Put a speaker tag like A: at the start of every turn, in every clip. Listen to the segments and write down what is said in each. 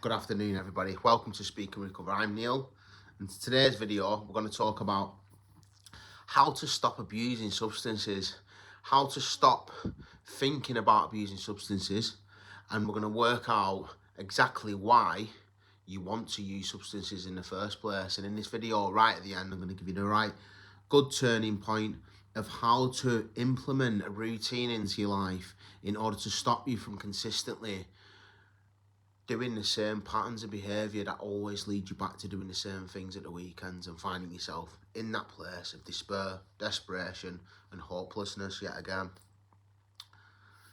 A: Good afternoon, everybody. Welcome to Speak and Recover. I'm Neil, and in today's video, we're going to talk about how to stop abusing substances, how to stop thinking about abusing substances, and we're going to work out exactly why you want to use substances in the first place. And in this video, right at the end, I'm going to give you the right good turning point of how to implement a routine into your life in order to stop you from consistently doing the same patterns of behaviour that always lead you back to doing the same things at the weekends and finding yourself in that place of despair, desperation and hopelessness yet again.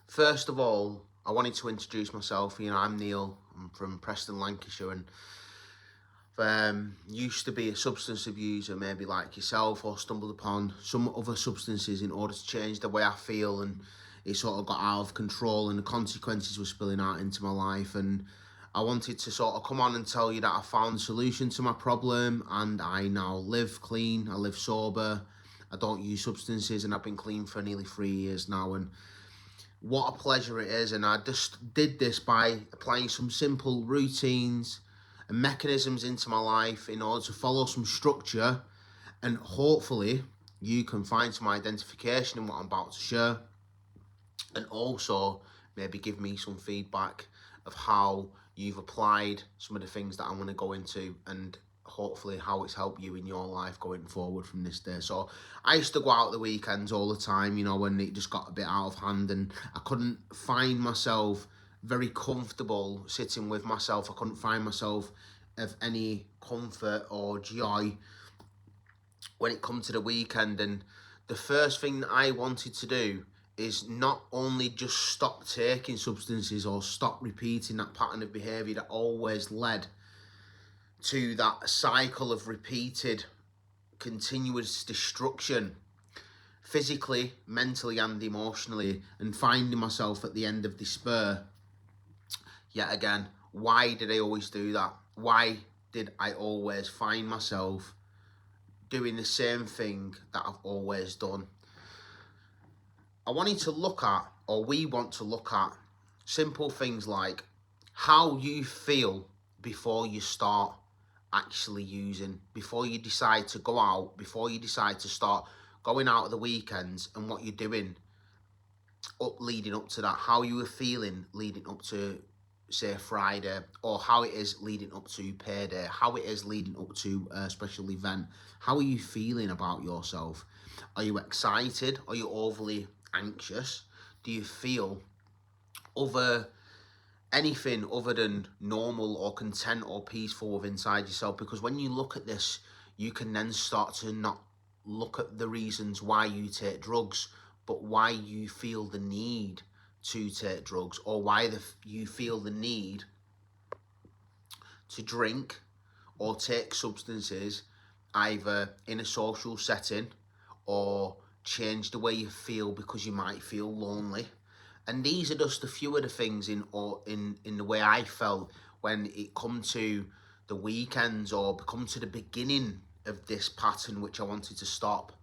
A: First of all, I wanted to introduce myself. I'm Neil. I'm from Preston, Lancashire, and used to be a substance abuser, maybe like yourself, or stumbled upon some other substances in order to change the way I feel, and it sort of got out of control and the consequences were spilling out into my life. And I wanted to sort of come on and tell you that I found a solution to my problem, and I now live clean, I live sober, I don't use substances, and I've been clean for nearly 3 years now. And what a pleasure it is. And I just did this by applying some simple routines and mechanisms into my life in order to follow some structure, and hopefully you can find some identification in what I'm about to share, and also maybe give me some feedback of how you've applied some of the things that I'm going to go into, and hopefully how it's helped you in your life going forward from this day. So I used to go out the weekends all the time, when it just got a bit out of hand and I couldn't find myself very comfortable sitting with myself. I couldn't find myself of any comfort or joy when it come to the weekend. And the first thing that I wanted to do is not only just stop taking substances or stop repeating that pattern of behaviour that always led to that cycle of repeated continuous destruction, physically, mentally and emotionally, and finding myself at the end of despair yet again. Why did I always do that? Why did I always find myself doing the same thing that I've always done? I wanted to look at, or we want to look at, simple things like how you feel before you start actually using, before you decide to go out, before you decide to start going out at the weekends, and what you're doing leading up to that, how you were feeling leading up to, say, Friday, or how it is leading up to payday, how it is leading up to a special event. How are you feeling about yourself? Are you excited? Are you overly anxious? Do you feel anything other than normal or content or peaceful within inside yourself? Because when you look at this, you can then start to not look at the reasons why you take drugs, but why you feel the need to take drugs, or why you feel the need to drink or take substances, either in a social setting or change the way you feel because you might feel lonely. And these are just a few of the things in the way I felt when it come to the weekends, or come to the beginning of this pattern which I wanted to stop.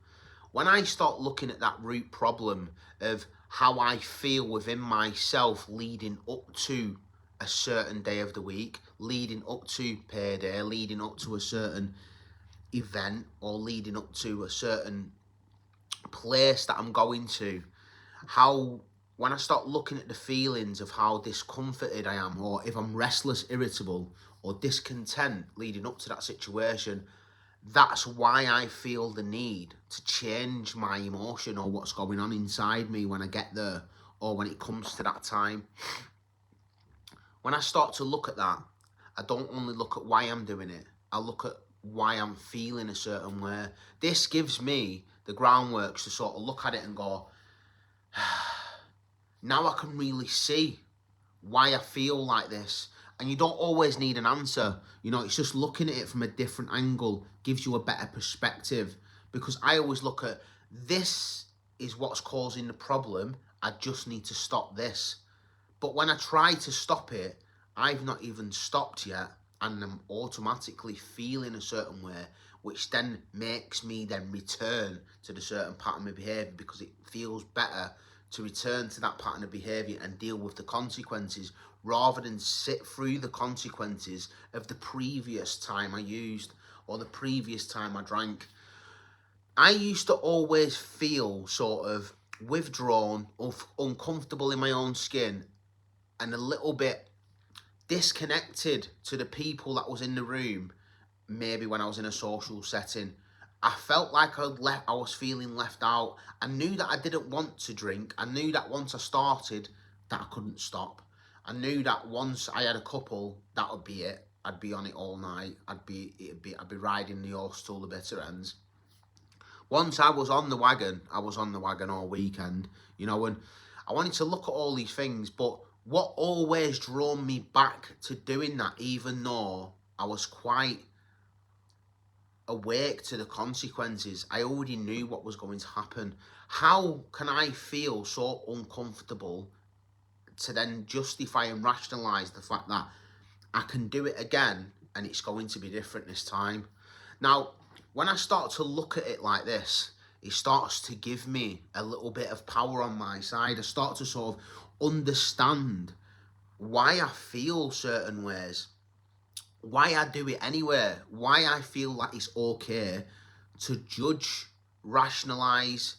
A: When I start looking at that root problem of how I feel within myself leading up to a certain day of the week, leading up to payday, leading up to a certain event, or leading up to a certain place that I'm going to, when I start looking at the feelings of how discomforted I am, or if I'm restless, irritable, or discontent leading up to that situation, that's why I feel the need to change my emotion, or what's going on inside me when I get there, or when it comes to that time. When I start to look at that, I don't only look at why I'm doing it, I look at why I'm feeling a certain way. This gives me the groundwork to sort of look at it and go, now I can really see why I feel like this. And you don't always need an answer. It's just looking at it from a different angle gives you a better perspective. Because I always look at, this is what's causing the problem, I just need to stop this. But when I try to stop it, I've not even stopped yet, and I'm automatically feeling a certain way, which then makes me then return to the certain pattern of behaviour, because it feels better to return to that pattern of behaviour and deal with the consequences, rather than sit through the consequences of the previous time I used or the previous time I drank. I used to always feel sort of withdrawn, uncomfortable in my own skin, and a little bit disconnected to the people that was in the room. Maybe when I was in a social setting, I felt like I was feeling left out. I knew that I didn't want to drink. I knew that once I started, that I couldn't stop. I knew that once I had a couple, that would be it. I'd be on it all night. I'd be riding the horse till the bitter ends. Once I was on the wagon all weekend, and I wanted to look at all these things, but what always drew me back to doing that, even though I was quite awake to the consequences, I already knew what was going to happen. How can I feel so uncomfortable to then justify and rationalise the fact that I can do it again and it's going to be different this time? Now, when I start to look at it like this, it starts to give me a little bit of power on my side. I start to sort of understand why I feel certain ways, why I do it anyway, why I feel like it's okay to judge, rationalise,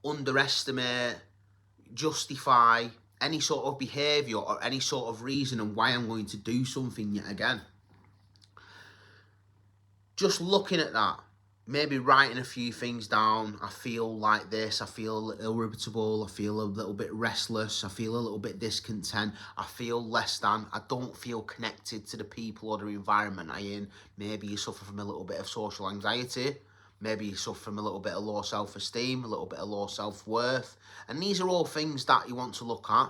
A: underestimate, justify any sort of behaviour or any sort of reason and why I'm going to do something yet again. Just looking at that, maybe writing a few things down. I feel like this, I feel irritable, I feel a little bit restless, I feel a little bit discontent, I feel less than, I don't feel connected to the people or the environment I'm in. Maybe you suffer from a little bit of social anxiety, maybe you suffer from a little bit of low self-esteem, a little bit of low self-worth, and these are all things that you want to look at,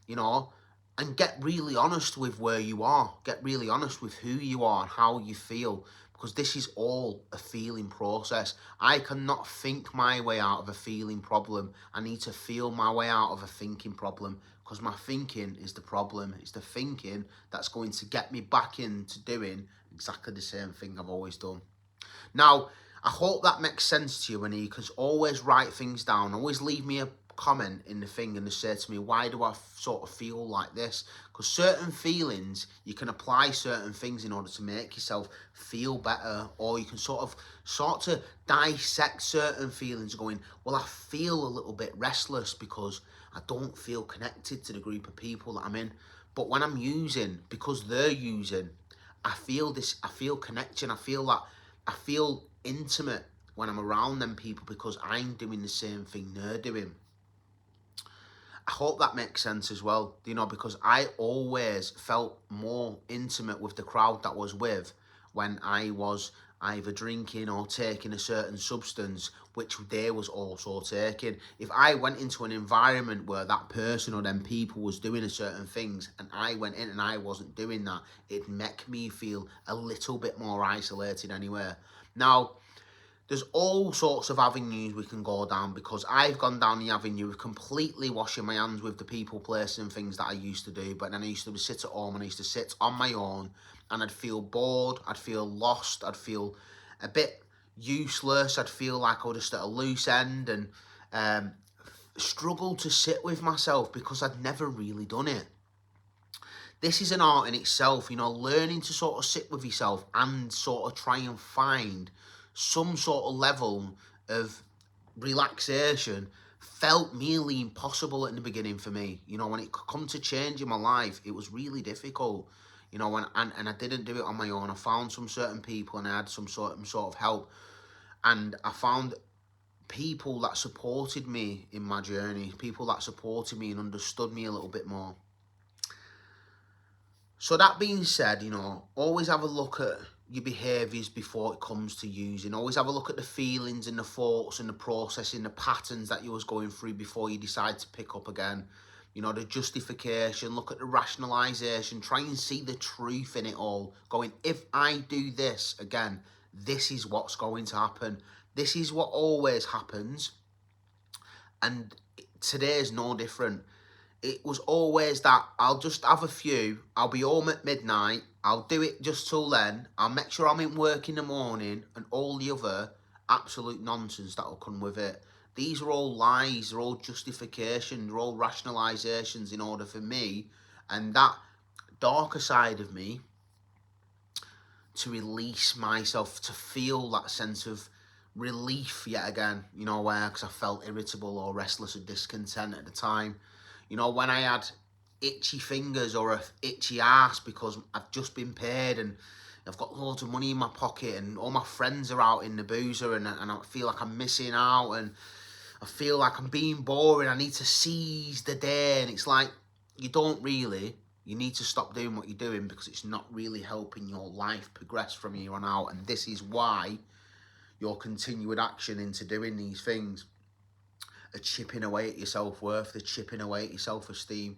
A: and get really honest with where you are, get really honest with who you are and how you feel, because this is all a feeling process. I cannot think my way out of a feeling problem. I need to feel my way out of a thinking problem, because my thinking is the problem. It's the thinking that's going to get me back into doing exactly the same thing I've always done. Now, I hope that makes sense to you, and you can always write things down. Always leave me a comment in the thing and just say to me, why do I sort of feel like this? Because certain feelings, you can apply certain things in order to make yourself feel better, or you can sort to dissect certain feelings going, well, I feel a little bit restless because I don't feel connected to the group of people that I'm in. But when I'm using, because they're using, I feel connection. I feel intimate when I'm around them people because I'm doing the same thing they're doing. I hope that makes sense as well, because I always felt more intimate with the crowd that I was with when I was either drinking or taking a certain substance, which they was also taking. If I went into an environment where that person or them people was doing a certain things and I went in and I wasn't doing that, it'd make me feel a little bit more isolated anyway. Now, there's all sorts of avenues we can go down, because I've gone down the avenue of completely washing my hands with the people, places and things that I used to do. But then I used to sit at home and I used to sit on my own and I'd feel bored, I'd feel lost, I'd feel a bit useless, I'd feel like I was just at a loose end, and struggle to sit with myself because I'd never really done it. This is an art in itself, learning to sort of sit with yourself and sort of try and find some sort of level of relaxation felt nearly impossible in the beginning for me. When it come to changing my life, it was really difficult. And I didn't do it on my own. I found some certain people and I had some sort of help. And I found people that supported me in my journey, people that supported me and understood me a little bit more. So that being said, always have a look at your behaviours before it comes to using. Always have a look at the feelings and the thoughts and the processing, the patterns that you was going through before you decide to pick up again. The justification, look at the rationalisation, try and see the truth in it all. Going, if I do this again, this is what's going to happen. This is what always happens. And today is no different. It was always that I'll just have a few, I'll be home at midnight, I'll do it just till then, I'll make sure I'm in work in the morning, and all the other absolute nonsense that will come with it. These are all lies, they're all justifications, they're all rationalizations in order for me and that darker side of me to release myself, to feel that sense of relief yet again, where, because I felt irritable or restless or discontent at the time. When I had itchy fingers or a itchy ass because I've just been paid and I've got loads of money in my pocket and all my friends are out in the boozer and I feel like I'm missing out and I feel like I'm being boring. I need to seize the day, and it's like, you don't really. You need to stop doing what you're doing because it's not really helping your life progress from here on out. And this is why your continued action into doing these things are chipping away at your self-worth. They're chipping away at your self-esteem.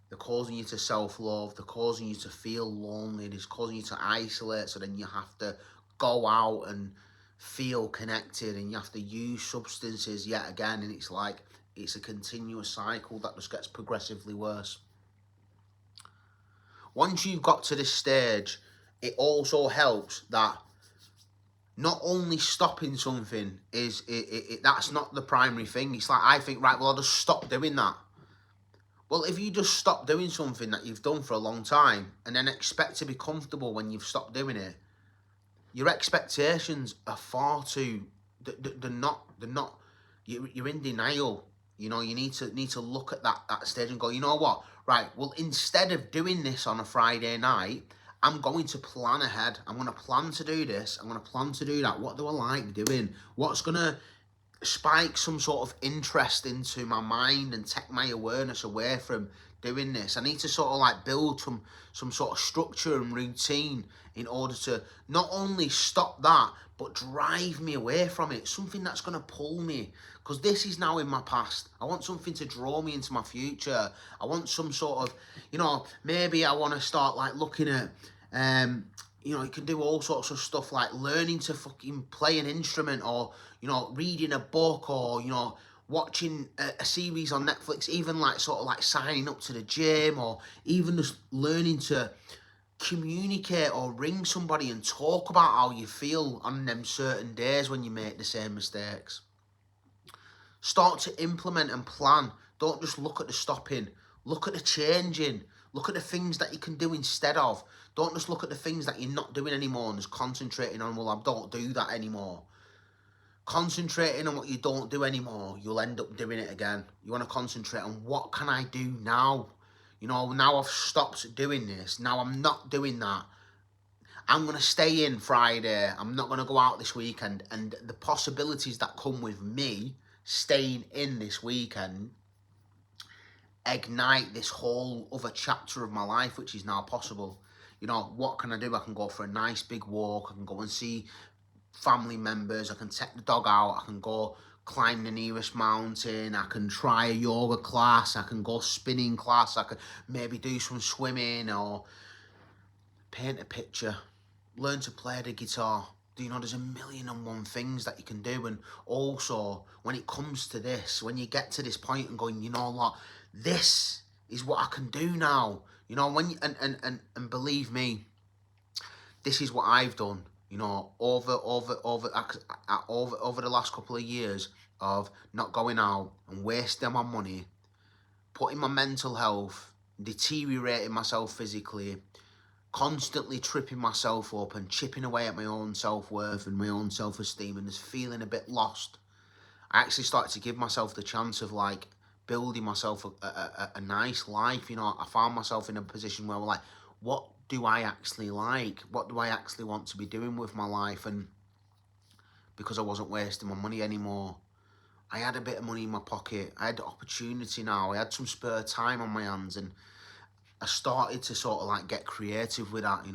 A: They're causing you to self-love. They're causing you to feel lonely. They're causing you to isolate. So then you have to go out and feel connected, and you have to use substances yet again. And it's like, it's a continuous cycle that just gets progressively worse. Once you've got to this stage, it also helps that not only stopping something is that's not the primary thing. It's like, I think, right, well, I'll just stop doing that. Well, if you just stop doing something that you've done for a long time and then expect to be comfortable when you've stopped doing it, your expectations are far too, they're not, you're in denial. You need to look at that stage and go, you know what, right, well, instead of doing this on a Friday night, I'm going to plan ahead. I'm going to plan to do this. I'm going to plan to do that. What do I like doing? What's going to spike some sort of interest into my mind and take my awareness away from doing this? I need to sort of like build some sort of structure and routine in order to not only stop that, but drive me away from it. Something that's going to pull me, because this is now in my past. I want something to draw me into my future. I want some sort of, maybe I want to start like looking at, you can do all sorts of stuff like learning to fucking play an instrument, or, reading a book, or, watching a series on Netflix, even like sort of like signing up to the gym, or even just learning to communicate or ring somebody and talk about how you feel on them certain days when you make the same mistakes. Start to implement and plan. Don't just look at the stopping. Look at the changing. Look at the things that you can do instead of. Don't just look at the things that you're not doing anymore and just concentrating on, well, I don't do that anymore. Concentrating on what you don't do anymore, you'll end up doing it again. You want to concentrate on, what can I do now? Now I've stopped doing this. Now I'm not doing that. I'm going to stay in Friday. I'm not going to go out this weekend. And the possibilities that come with me staying in this weekend ignite this whole other chapter of my life, which is now possible. What can I do? I can go for a nice big walk. I can go and see family members. I can take the dog out. I can go climb the nearest mountain. I can try a yoga class. I can go spinning class. I can maybe do some swimming or paint a picture, learn to play the guitar. There's a million and one things that you can do. And also, when it comes to this, when you get to this point and going, you know what, this is what I can do now. When you, and believe me, this is what I've done. Over the last couple of years of not going out and wasting my money, putting my mental health, deteriorating myself physically, constantly tripping myself up and chipping away at my own self-worth and my own self-esteem, and just feeling a bit lost. I actually started to give myself the chance of like building myself a nice life. I found myself in a position where we're like, what do I actually like? What do I actually want to be doing with my life? And because I wasn't wasting my money anymore, I had a bit of money in my pocket. I had the opportunity now. I had some spare time on my hands, and I started to sort of like get creative with that.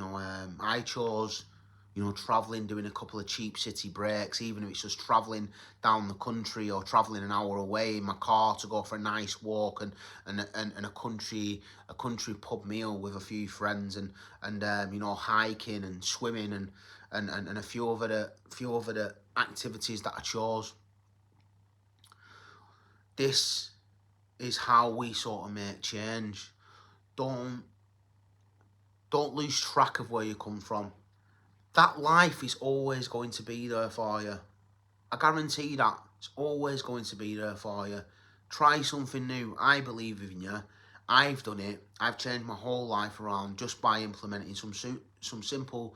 A: I chose, traveling, doing a couple of cheap city breaks, even if it's just traveling down the country or traveling an hour away in my car to go for a nice walk and a country pub meal with a few friends, and hiking and swimming and a few of the activities that I chose. This is how we sort of make change. Don't lose track of where you come from. That life is always going to be there for you. I guarantee that. It's always going to be there for you. Try something new. I believe in you. I've done it. I've changed my whole life around just by implementing some simple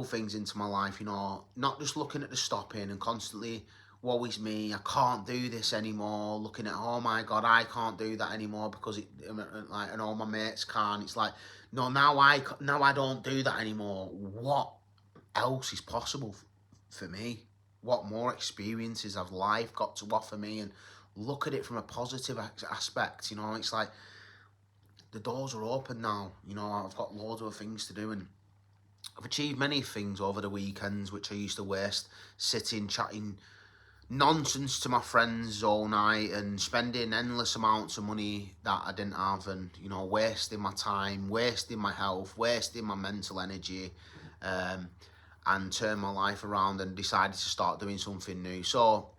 A: things into my life, you know, not just looking at the stopping and constantly, woe is me, I can't do this anymore, looking at, oh my God, I can't do that anymore because like, and all my mates can. It's like, no, now I don't do that anymore. What else is possible for me? What more experiences have life got to offer me? And look at it from a positive aspect, you know. It's like the doors are open now, you know. I've got loads of things to do, and I've achieved many things over the weekends which I used to waste sitting chatting nonsense to my friends all night and spending endless amounts of money that I didn't have, and, you know, wasting my time, wasting my health, wasting my mental energy, and turn my life around and decided to start doing something new. So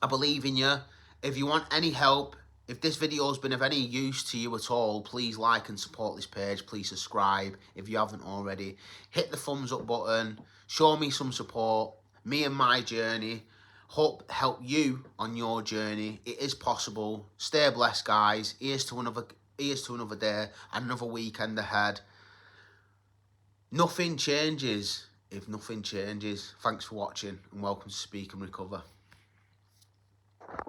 A: I believe in you. If you want any help, if this video has been of any use to you at all, please like and support this page. Please subscribe if you haven't already. Hit the thumbs up button. Show me some support. Me and my journey. Hope help you on your journey. It is possible. Stay blessed, guys. Here's to another day, another weekend ahead. Nothing changes if nothing changes. Thanks for watching and welcome to Speak and Recover.